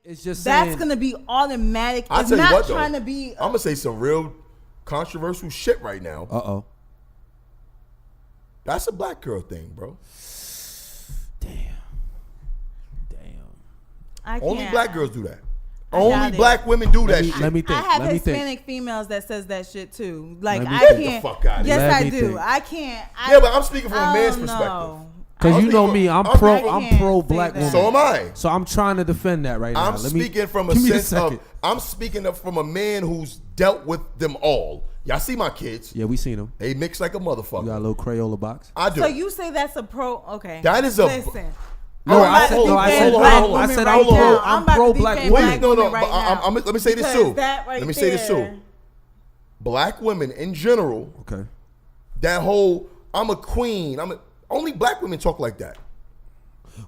It's just that's gonna be automatic. I It's tell you not what, trying though, to be. I'm gonna say some real controversial shit right now. That's a black girl thing, bro. Damn. I can't. Only black girls do that. Only black women do that shit. Let me think. I have Let me Hispanic think. females that says that shit too. Like Let me I think. can't. Get the fuck out of yes, here. Let I me do. think. I can't. Yeah, but I'm speaking from a man's I don't perspective. know. Because you know me, I'm pro can't black say woman. that. So am I. So I'm trying to defend that right now. I'm speaking from a give me sense second. of, I'm speaking from a man who's dealt with them all. Y'all see my kids. Yeah, we seen them. They mix like a motherfucker. You got a little Crayola box. I do. So you say that's a pro? Okay. That is a. Listen. No, I'm I about said to no. I defend said black no. I women said right I'm pro. now. I'm about pro to black defend women. black No. women But right now. let me say this Because too. that right Let me say this there- too. Black women in general. Okay. That whole I'm a queen. Only black women talk like that.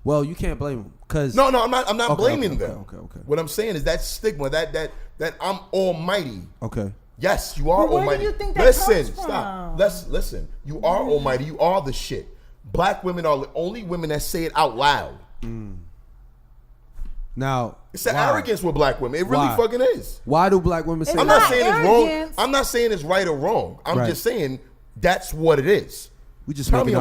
Well, you can't blame them because No, I'm not Okay, blaming okay, them. okay. What I'm saying is that stigma, that I'm almighty. Okay. Yes, you are But where do almighty. you think that listen, comes from? stop. Listen. You are almighty. You are the shit. Black women are the only women that say it out loud. Now It's the why? arrogance with black women. It really Why? fucking is. Why do black women say It's I'm that? not saying it's wrong. arrogance. I'm not saying it's right or wrong. I'm Right. just saying that's what it is. We just Tell me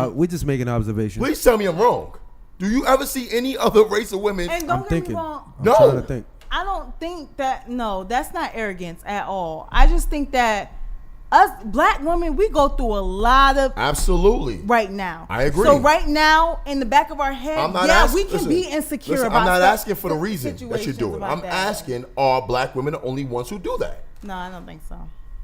making observations. Please tell me I'm wrong. Do you ever see any other race of women? And I'm don't get thinking. me wrong. I'm No. trying to think. I don't think that. No, that's not arrogance at all. I just think that us black women, we go through a lot of Absolutely. right now. I agree. So right now, in the back of our head, I'm not yeah, asking, we can listen, be insecure listen, about. I'm not stuff- asking for the reason that you're situations doing. about I'm that. asking, are black women the only ones who do that? No, I don't think so.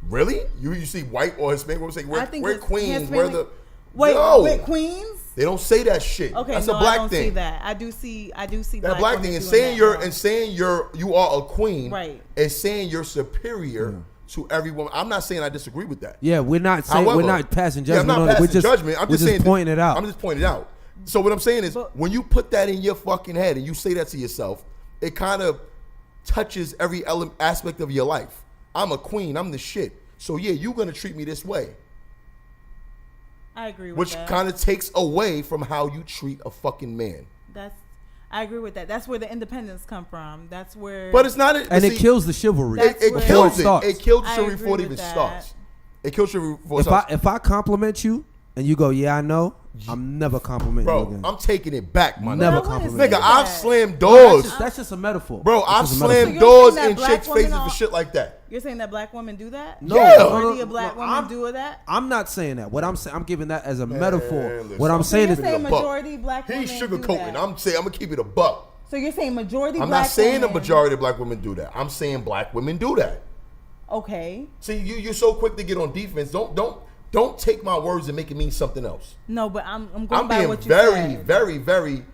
Really? You see white or Hispanic women say I think we're it's queens, Hispanic- we're the Wait, no. wait, queens. They don't say that shit. Okay, That's no, a black I don't thing. see that. I do see. That black women thing and doing that, saying you are a queen, Right. and saying you're superior to everyone. I'm not saying I disagree with that. Yeah, we're not saying However, we're not passing yeah, I'm judgment not on it. passing We're just judgment. I'm we're just saying pointing it out. I'm just pointing it out. So what I'm saying is, But- when you put that in your fucking head and you say that to yourself, it kind of touches every aspect of your life. I'm a queen. I'm the shit. So yeah, you're gonna treat me this way, I agree with which that. kind of takes away from how you treat a fucking man. I agree with that. That's where the independence come from. That's where. But it's not. and it kills the chivalry. That's It where- kills it. starts. It kills I chivalry agree before it with even that. starts. It kills chivalry before it If starts. I compliment you and you go, yeah, I know, I'm never complimenting you Bro, again. I'm taking it back, my Never nigga. compliment say Nigga, that. I've slammed that's, doors. that's just a metaphor. Bro, That's I've just a metaphor. slammed So you're doors saying in that chicks' black women faces are- for shit like that. You're saying that black women do that? No, Yeah. Majority of black women I'm- do that? I'm not saying that. What I'm saying, I'm giving that as a metaphor. listen. What I'm So saying you're is, saying a buck. majority black women He's do sugarcoating. that. I'm gonna keep it a buck. So you're saying majority I'm black not saying the women. majority of black women do that. I'm saying black women do that. Okay. See, you're so quick to get on defense. Don't take my words and make it mean something else. No, but I'm going I'm by being what you very, said. very, very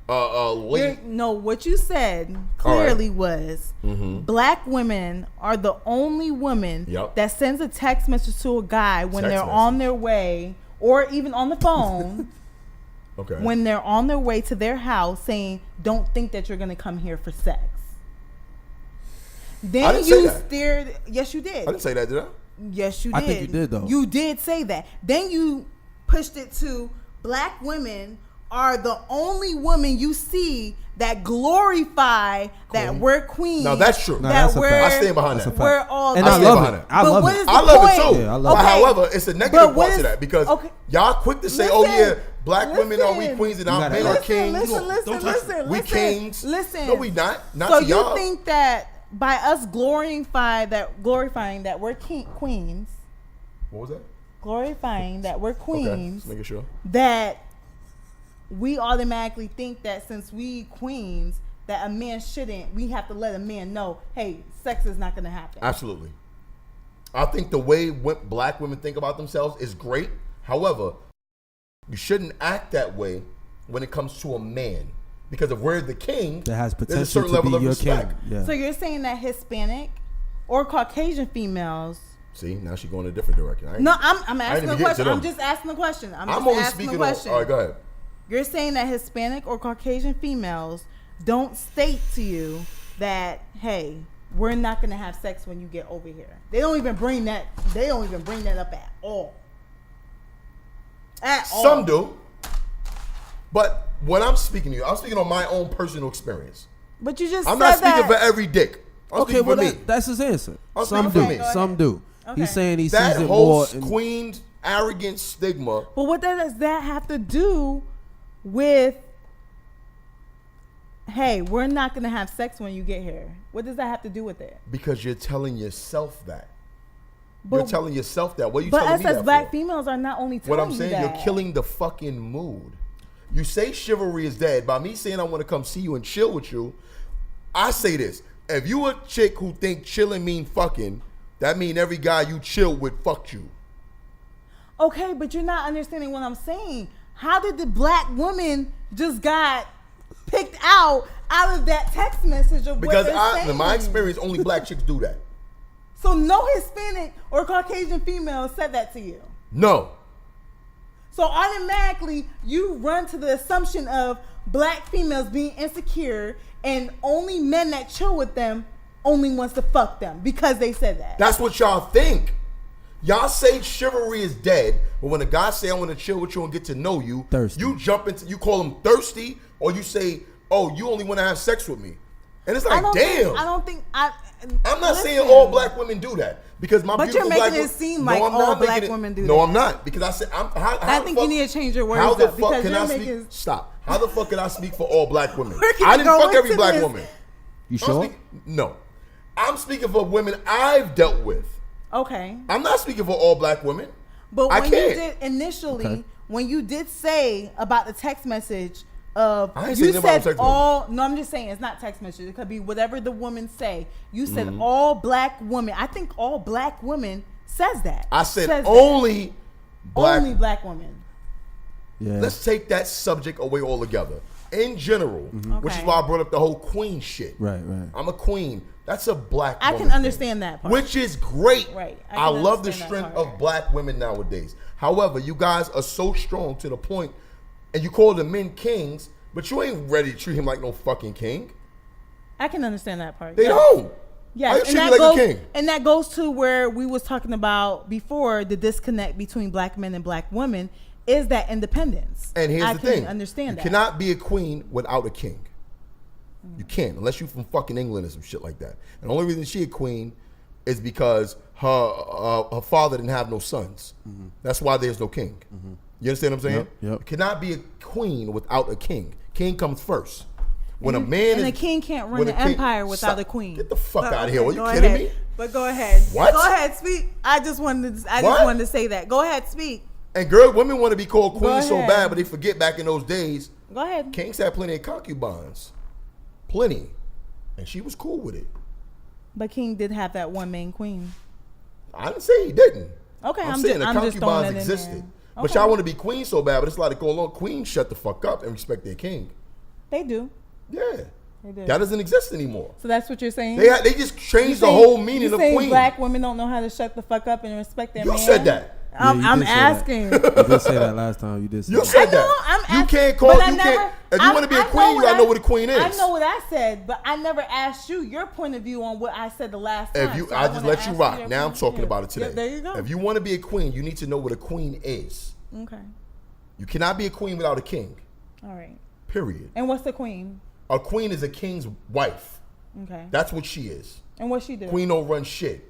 late. No, what you said clearly was black women are the only women Yep. that sends a text message to a guy when Text they're message. on their way or even on the phone Okay. when they're on their way to their house saying, don't think that you're going to come here for sex. Then I didn't say you that. steered. Yes, you did. I didn't say that, did I? Yes, you did. I think you did, though. You did say that. Then you pushed it to black women are the only women you see that glorify that we're queens. No, that's true. No, that that's a we're, fact. I stand behind That's a that. fact. We're all And I I stand love behind it. it. I But love what it. is the I love point? it too. Yeah, I love But it. however, it's a But negative what part to is- that because okay. y'all quick to say, "Oh yeah, Listen. black women are we Listen. queens and You our gotta men are listen, kings." Listen. We kings. Listen. No, we not. Not So to you y'all. think that by us glorifying that we're queens, What was that? glorifying that we're Okay, queens, just making sure. that we automatically think that since we queens, that a man shouldn't, we have to let a man know, hey, sex is not going to happen. Absolutely. I think the way black women think about themselves is great. However, you shouldn't act that way when it comes to a man. Because if we're the king, That has there's a potential certain to level be of your respect. king. Yeah. So you're saying that Hispanic or Caucasian females? See, now she's going a different direction. No, I'm I asking didn't a even get to question. I'm them. just asking a question. I'm only just asking a speaking question. All right, go ahead. You're saying that Hispanic or Caucasian females don't state to you that, hey, we're not going to have sex when you get over here. They don't even bring that up at all. At all. Some do. But when I'm speaking to you, I'm speaking on my own personal experience. But you just I'm said not speaking that. for every dick. I'm Okay, speaking well, for me. that's his answer. I'm Some speaking do. for me. Some do. Okay. He's saying he That sees it whole more. queen's arrogant stigma. But what does that have to do with? Hey, we're not gonna have sex when you get here. What does that have to do with it? Because you're telling yourself that. But, You're telling yourself that. What are you but telling us me as that black for? females are not only telling What I'm saying, you that. you're killing the fucking mood. You say chivalry is dead. By me saying I want to come see you and chill with you, I say this. If you a chick who think chilling mean fucking, that mean every guy you chill with fucked you. Okay, but you're not understanding what I'm saying. How did the black woman just got picked out of that text message of Because what they're saying? in my experience, only black chicks do that. So no Hispanic or Caucasian female said that to you. No. So automatically you run to the assumption of black females being insecure and only men that chill with them only wants to fuck them because they said that. That's what y'all think. Y'all say chivalry is dead, but when a guy say I want to chill with you and get to know you, Thirsty. you jump into, you call him thirsty, or you say, oh, you only want to have sex with me. And it's like, damn. I'm not saying all black women do that. Because my But beautiful you're black making it seem like I'm all not black making it- women do No, that. I'm not. Because I said, I think you need to change your words How the up fuck because can you're I speak? making- Stop. How the fuck can I speak for all black women? We're gonna I didn't go fuck every into black this. woman. You sure? No. I'm speaking for women I've dealt with. Okay. I'm not speaking for all black women. But I when you can't. did initially, Okay. when you did say about the text message of I ain't you saying nothing about said text all no, I'm just saying it's not text message. It could be whatever the woman say. You said all black women. I think all black women says that. I said Says that. only black. Only black women. Yeah. Let's take that subject away altogether. In general, which is Okay. why I brought up the whole queen shit. Right. I'm a queen. That's a black I woman can understand that part. Which is great. Right. I I can love the understand that strength part. of black women nowadays. However, you guys are so strong to the point, and you call the men kings, but you ain't ready to treat him like no fucking king. I can understand that part. They don't. Yeah, How you and treat me that like goes, a king? and that goes to where we was talking about before, the disconnect between black men and black women is that independence. And here's I the can thing. understand You that. cannot be a queen without a king. You can't, unless you're from fucking England or some shit like that. And the only reason she a queen is because her father didn't have no sons. That's why there's no king. You understand what I'm saying? Yep. You cannot be a queen without a king. King comes first. When a man and is, a king can't run when an a king- empire without Stop. a queen. Get the fuck But, out of here. Are you go kidding ahead. me? But go ahead. What? Go ahead, speak. I just wanted to say that. Go ahead, speak. And women want to be called queens so ahead. bad, but they forget back in those days, Go ahead. kings had plenty of concubines. Plenty. And she was cool with it. But King did have that one main queen. I didn't say he didn't. Okay, I'm I'm saying ju- the I'm just throwing concubines that in existed. there. But Okay. y'all want to be queen so bad, but it's like go along. Queens shut the fuck up and respect their king. They do. Yeah. They do. That doesn't exist anymore. So that's what you're saying? They just You changed the saying- whole meaning you of saying queen. black women don't know how to shut the fuck up and respect their You man? said that. Yeah, you I'm did say that. asking. You did say that last time. You did say You that. said I know, that. I'm You asking, can't call. but You I can't. never- If you want to be a I queen, you gotta know what a queen is. I know what I said, but I never asked you your point of view on what I said the last time. If you, So I just wanna let ask you rock. your Now I'm point of talking view. about it today. Yeah, there you go. If you want to be a queen, you need to know what a queen is. Okay. You cannot be a queen without a king. All right. Period. And what's the queen? A queen is a king's wife. Okay. That's what she is. And what she do? Queen don't run shit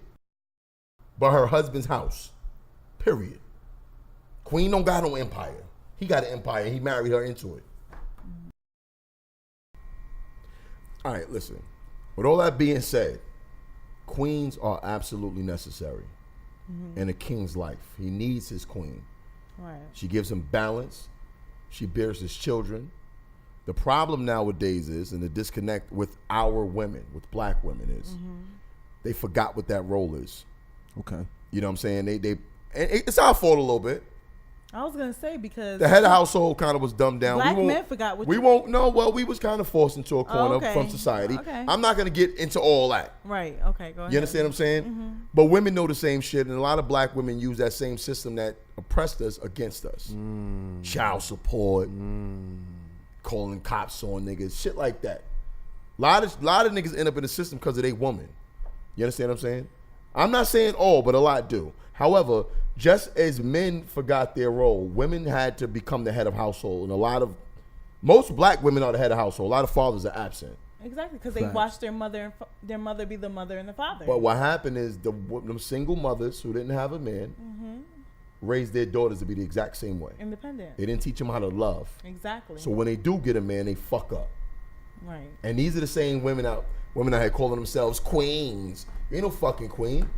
but her husband's house. Period. Queen don't got no empire. He got an empire. He married her into it. All right, listen. With all that being said, queens are absolutely necessary in a king's life. He needs his queen. Right. She gives him balance. She bears his children. The problem nowadays is, and the disconnect with our women, with black women is, they forgot what that role is. Okay. You know what I'm saying? And it's our fault a little bit. I was gonna say because The head of household kind of was dumbed down. Black we won't, men forgot what we you- won't know. Well, we was kind of forced into a corner okay. from society. Okay. I'm not going to get into all that. Right. Okay. Go ahead. You understand what I'm saying? But women know the same shit, and a lot of black women use that same system that oppressed us against us. Child support, calling cops on niggas, shit like that. A lot of niggas end up in the system because of their woman. You understand what I'm saying? I'm not saying all, but a lot do. However, just as men forgot their role, women had to become the head of household, and most black women are the head of household. A lot of fathers are absent. Exactly, because they watched their mother be the mother and the father. But what happened is them single mothers who didn't have a man raised their daughters to be the exact same way. Independent. They didn't teach them how to love. Exactly. So when they do get a man, they fuck up. Right. And these are the same women out here calling themselves queens. You ain't no fucking queen.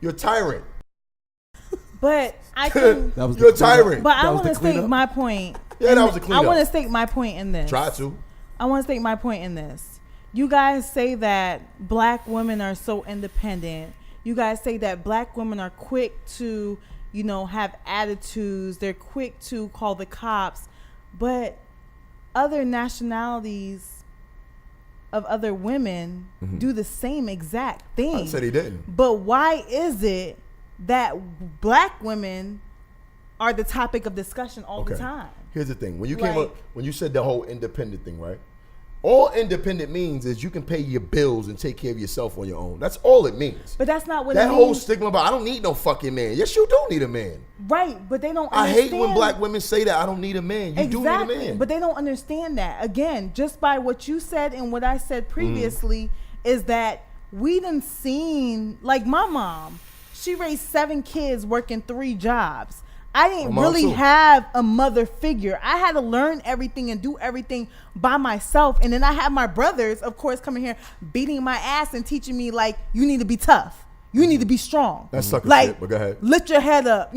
You're a tyrant. But I can. You're a tyrant. But I want to state my point. Yeah, that was a cleanup. I want to state my point in this. Try to. I want to state my point in this. You guys say that black women are so independent. You guys say that black women are quick to, have attitudes. They're quick to call the cops. But other nationalities of other women do the same exact thing. I said he didn't. But why is it that black women are the topic of discussion all the time? Here's the thing. When you said the whole independent thing, right? All independent means is you can pay your bills and take care of yourself on your own. That's all it means. But that's not what it means. That whole stigma about I don't need no fucking man. Yes, you do need a man. Right, but they don't I understand. hate when black women say that I don't need a man. You do need a man. But they don't understand that. Again, just by what you said and what I said previously is that we done seen, like my mom, she raised 7 kids working 3 jobs. I didn't really have a mother figure. I had to learn everything and do everything by myself. And then I had my brothers, of course, coming here beating my ass and teaching me, like, you need to be tough. You need to be strong. That's sucker like, shit, but go ahead. Lift your head up.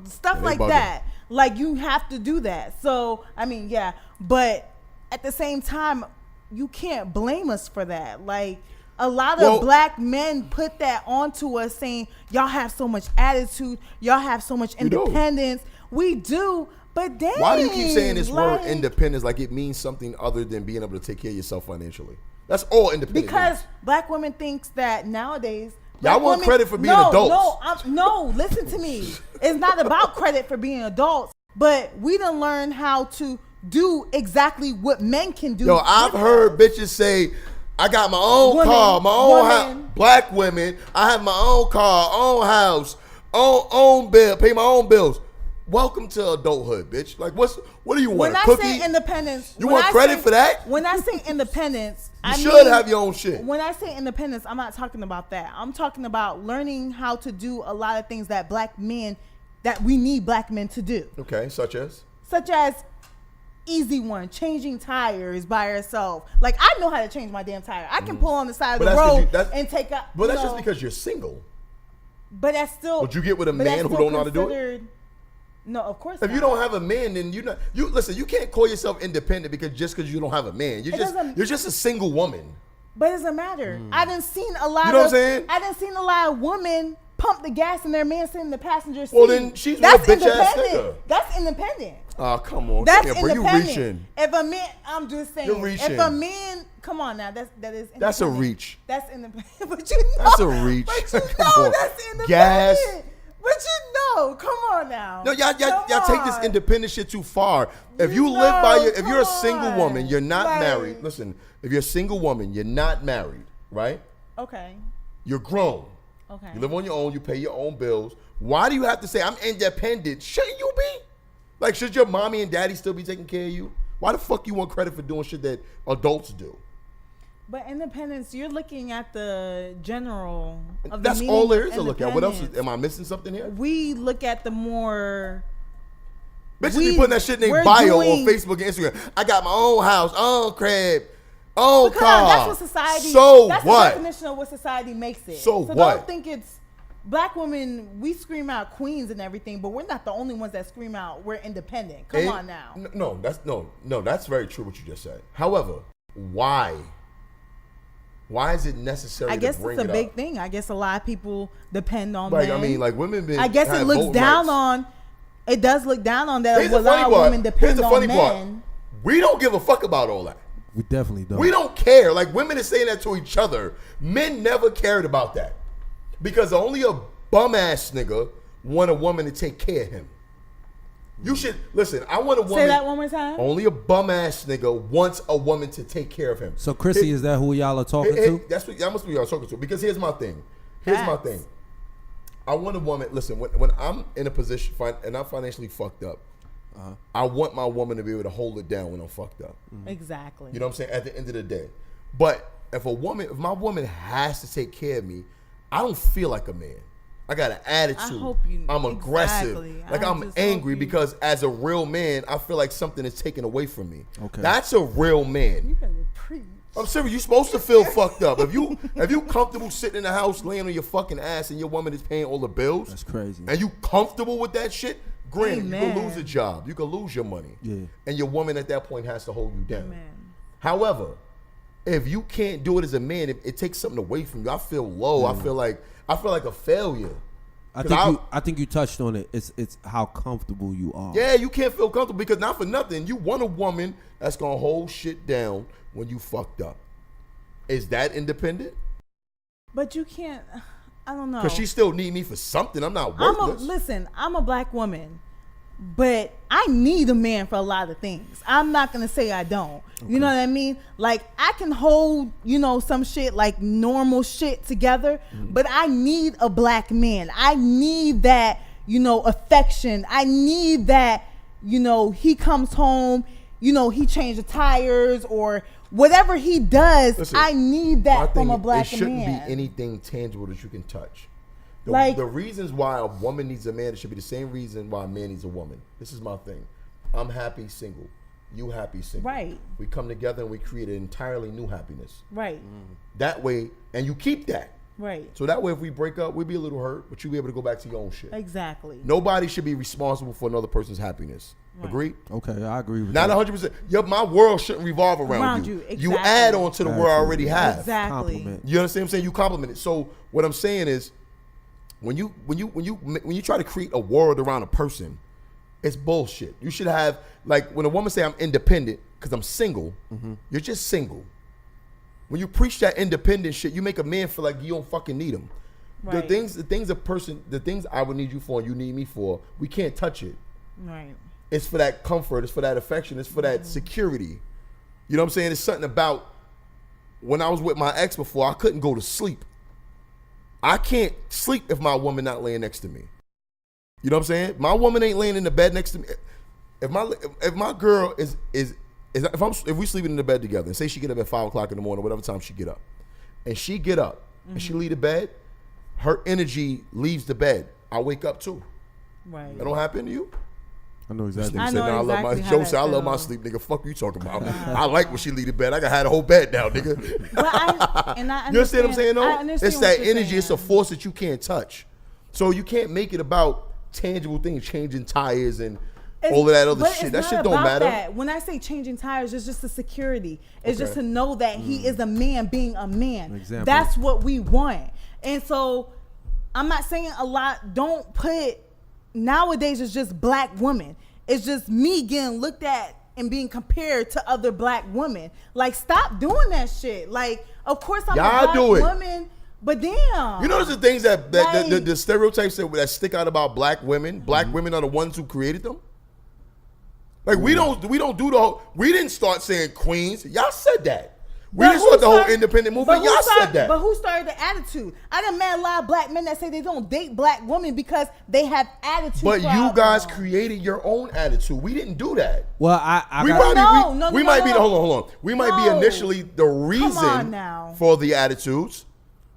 Stuff like that. Like, you have to do that. So, I mean, yeah. But at the same time, you can't blame us for that. Like, a lot of black men put that onto us saying, y'all have so much attitude. Y'all have so much independence. We do. But dang. Why do you keep saying this word independence like it means something other than being able to take care of yourself financially? That's all independence Because means. Black women thinks that nowadays. Y'all want credit for being adults. No, listen to me. It's not about credit for being adults. But we done learn how to do exactly what men can do. Yo, I've heard bitches say, I got my own car, my own house. Black women, I have my own car, own house, own bill, pay my own bills. Welcome to adulthood, bitch. Like, what do you want? When I say independence, you want credit for that? When I say independence, you should have your own shit. When I say independence, I'm not talking about that. I'm talking about learning how to do a lot of things that we need black men to do. Okay, such as easy one, changing tires by herself. Like, I know how to change my damn tire. I can pull on the side of the road and take out. But that's just because you're single. But that's still. Would you get with a man who don't know how to do it? No, of course not. If you don't have a man, then listen, you can't call yourself independent because you don't have a man. You're just a single woman. But it doesn't matter. I done seen a lot You know what I'm saying? I done seen a lot of women pump the gas and their man sitting in the passenger seat. Well, then she's a bitch ass nigga. That's independent. Oh, come on. That's You independent. reaching. If a man, I'm just saying. You're reaching. If a man, come on now, that is independent. That's a reach. That's independent. But you know. That's a reach. But you Come know on. that's independent. Gas. But you know, come on now. No, y'all take this independent shit too far. If you live by if you're a single woman, you're not married. Listen, if you're a single woman, you're not married, right? Okay. You're grown. Okay. You live on your own. You pay your own bills. Why do you have to say I'm independent? Shouldn't you be? Like, should your mommy and daddy still be taking care of you? Why the fuck you want credit for doing shit that adults do? But independence, you're looking at the general. That's all there is to look at. What else? Am I missing something here? We look at the more. Bitches be putting that shit in their bio on Facebook and Instagram. I got my own house, own crib, own car. That's what society. So that's what? The definition of what society makes it. So what? Don't think it's black women. We scream out queens and everything, but we're not the only ones that scream out we're independent. Come on now. No, that's very true what you just said. However, why? Why is it necessary? I guess to bring it's a it big up? thing. I guess a lot of people depend on Like, men. I mean, like women. I guess it looks down on. It does look down on that. A lot of women depend on men. We don't give a fuck about all that. We definitely don't. We don't care. Like, women are saying that to each other. Men never cared about that because only a bum ass nigga want a woman to take care of him. You should listen. I want a woman. Say that one more time. Only a bum ass nigga wants a woman to take care of him. So, Krissy, is that who y'all are talking to? That must be who y'all talking to. Because here's my thing. I want a woman. Listen, when I'm in a position and I'm financially fucked up, I want my woman to be able to hold it down when I'm fucked up. Exactly. You know what I'm saying? At the end of the day, But if my woman has to take care of me, I don't feel like a man. I got an attitude. I'm aggressive. Exactly. Like I'm angry because as a real man, I feel like something is taken away from me. Okay. That's a real man. You better preach. I'm serious. You're supposed to feel fucked up. If you comfortable sitting in the house laying on your fucking ass and your woman is paying all the bills, That's crazy. and you comfortable with that shit, granted, you Amen. can lose a job. You can lose your money. Yeah. And your woman at that point has to hold you down. Amen. However, if you can't do it as a man, if it takes something away from you, I feel low. I feel like a failure. I think you touched on it. It's how comfortable you are. Yeah, you can't feel comfortable because not for nothing, you want a woman that's gonna hold shit down when you fucked up. Is that independent? But you can't. I don't know. Because she still need me for something. I'm not worthless. I'm a black woman, but I need a man for a lot of things. I'm not gonna say I don't. Okay. You know what I mean? Like I can hold, some shit like normal shit together, but I need a black man. I need that, affection. I need that, he comes home, he changed the tires or whatever he does. Listen, I need that from a black man. It shouldn't be anything tangible that you can touch. The reasons why a woman needs a man, it should be the same reason why a man needs a woman. This is my thing. I'm happy single. You happy single. Right. We come together and we create an entirely new happiness. Right. That way, and you keep that. Right. So that way, if we break up, we'll be a little hurt, but you'll be able to go back to your own shit. Exactly. Nobody should be responsible for another person's happiness. Right. Agree? Okay, I agree with Not that. 100%. My world shouldn't revolve around you. Exactly. You add on to the world I already have. Exactly. Compliment. You understand what I'm saying? You compliment it. So what I'm saying is, when you try to create a world around a person, it's bullshit. You should have, like, when a woman say I'm independent because I'm single, you're just single. When you preach that independent shit, you make a man feel like you don't fucking need him. Right. The things I would need you for and you need me for, we can't touch it. Right. It's for that comfort. It's for that affection. It's for that security. You know what I'm saying? It's something about when I was with my ex before, I couldn't go to sleep. I can't sleep if my woman not laying next to me. You know what I'm saying? My woman ain't laying in the bed next to me. If my girl if we sleeping in the bed together and say she get up at 5 o'clock in the morning, whatever time she get up, and she get up and she leave the bed, her energy leaves the bed. I wake up too. Right. That don't happen to you? I know exactly. I know exactly Joe said, I love my sleep, nigga. Fuck you talking about. I like when she leave the bed. I can have the whole bed now, nigga. But I you understand what I'm saying, though? It's that energy. Saying. It's a force that you can't touch. So you can't make it about tangible things, changing tires and all of that other shit. That shit don't matter. That. When I say changing tires, it's just the security. It's just to know that he is a man being a man. Example. That's what we want. And so I'm not saying a lot. Don't put, nowadays it's just black women. It's just me getting looked at and being compared to other black women. Like, stop doing that shit. Like, of course I'm a black woman, but damn. You know the things that the stereotypes that stick out about black women? Black women are the ones who created them? Like, we don't do the whole, we didn't start saying queens. Y'all said that. We didn't start the whole independent movement. Y'all said that. But who started the attitude? I done met a lot of black men that say they don't date black women because they have attitude. But you guys created your own attitude. We didn't do that. Well, we might be hold on. We might be initially the reason for the attitudes.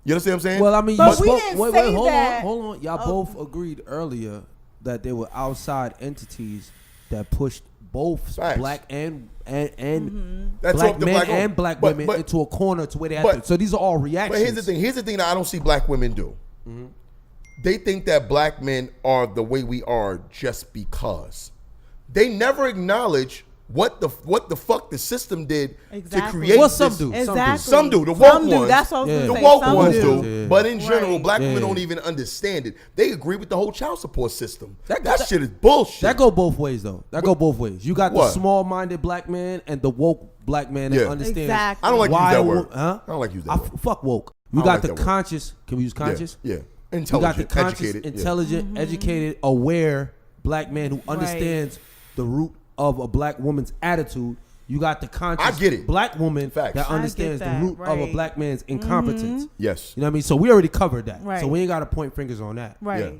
You understand what I'm saying? Well, I mean, but we didn't say that. Hold on. Y'all both agreed earlier that there were outside entities that pushed both black and black men and black women into a corner to where they have to. So these are all reactions. But here's the thing that I don't see black women do. They think that black men are the way we are just because. They never acknowledge what the fuck the system did to create this. Some do. Exactly. Some do. The woke ones. That's what I was the gonna say. woke Some ones do. do. But in general, black women don't even understand it. They agree with the whole child support system. That shit is bullshit. That go both ways, though. Go both ways. You got the small-minded black man and the woke black man that understands. Exactly. I don't like use that word. Huh? I don't like use that word. Fuck woke. You got the conscious. Can we use conscious? Yeah. Intelligent, you got the conscious, educated, intelligent, educated, aware black man who understands the root of a black woman's attitude. You got the conscious black woman that understands the root of a black man's incompetence. Yes. You know what I mean? So we already covered that. Right. So we ain't got to point fingers on that. Right. Yeah.